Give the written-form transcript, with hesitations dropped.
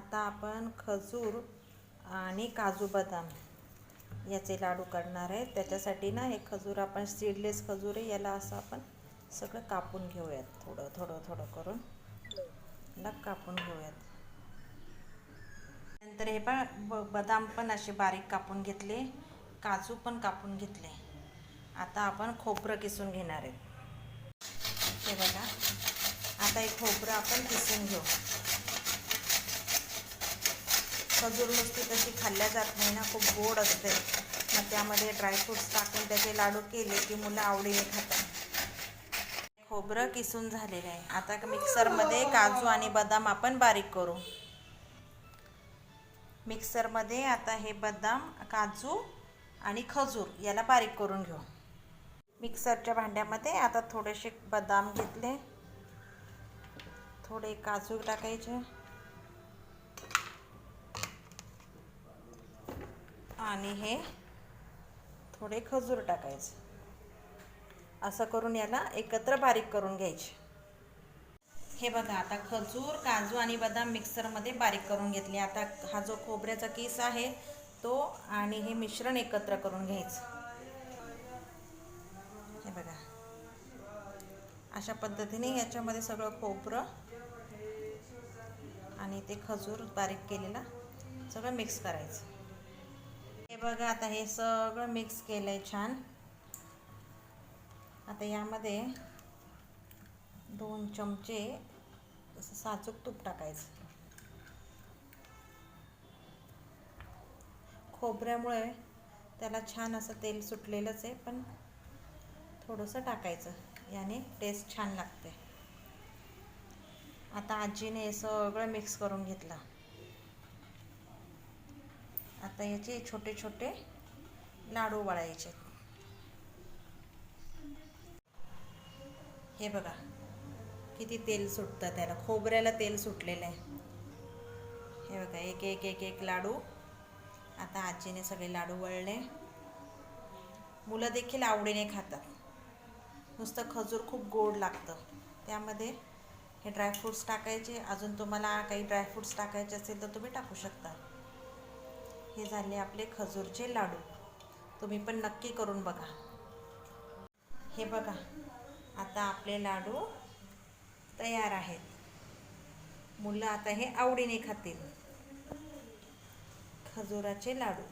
आता आपण खजूर आणि काजू बदाम याचे लाडू करणार आहे। त्याच्यासाठी ना हे खजूर आपण सीडलेस खजूर आहे, याला असं आपण सगळं कापून घेऊयात, थोडं थोडं थोडं करून याला कापून घेऊयात। नंतर हे बदाम पण असे बारीक कापून घेतले, काजू पण कापून घेतले। आता आपण खोबरं किसून घेणार आहे। हे बघा, आता हे खोबरं आपण किसून घेऊ। खजूर नुसती तशी खाल्ल्या जात नाही ना, खूप गोड असते। मग त्यामध्ये ड्रायफ्रूट्स टाकून त्याचे लाडू केले की मुलं आवडीने खातात। खोबरं किसून झालेलं आहे। आता मिक्सरमध्ये काजू आणि बदाम आपण बारीक करू। मिक्सरमध्ये आता हे बदाम, काजू आणि खजूर याला बारीक करून घेऊ। मिक्सरच्या भांड्यामध्ये आता थोडेसे बदाम घेतले, थोडे काजू टाकायचे आणि हे थोडे खजूर टाकायचे। असं करून याला एकत्र बारीक करून घ्यायचे। हे बघा, आता खजूर, काजू आणि बदाम मिक्सरमध्ये बारीक करून घेतले। आता हा जो खोबऱ्याचा किस आहे तो आणि हे मिश्रण एकत्र करून घ्यायचं। हे बघा, अशा पद्धतीने याच्यामध्ये सगळं खोबरं आणि ते खजूर बारीक केलेला सगळं मिक्स करायचं। हे बघा, आता हे सगळं मिक्स केलंय छान। आता यामध्ये 2 चमचे साजूक तूप टाकायचं। खोबऱ्यामुळे त्याला छान असं तेल सुटलेलंच आहे, पण थोडंसं टाकायचं, याने टेस्ट छान लागते। आता आजीने हे सगळं मिक्स करून घेतलं। आता याचे छोटे छोटे लाडू वळायचे। हे बघा, किती तेल सुटतं त्याला, खोबऱ्याला तेल सुटलेलं आहे। हे बघा, एक एक एक एक लाडू आता आजीने सगळे लाडू वळले। मुलं देखील आवडीने खातात। नुसतं खजूर खूप गोड लागतं, त्यामध्ये हे ड्रायफ्रूट्स टाकायचे। अजून तुम्हाला काही ड्रायफ्रूट्स टाकायचे असेल तर तुम्ही टाकू शकता। हे झाले आपले खजूरचे लाडू, तुम्ही पण नक्की करून बघा। हे बघा, आता आपले लाडू तयार आहेत। मुलं आता हे आवडीने खातील, खजुराचे लाडू।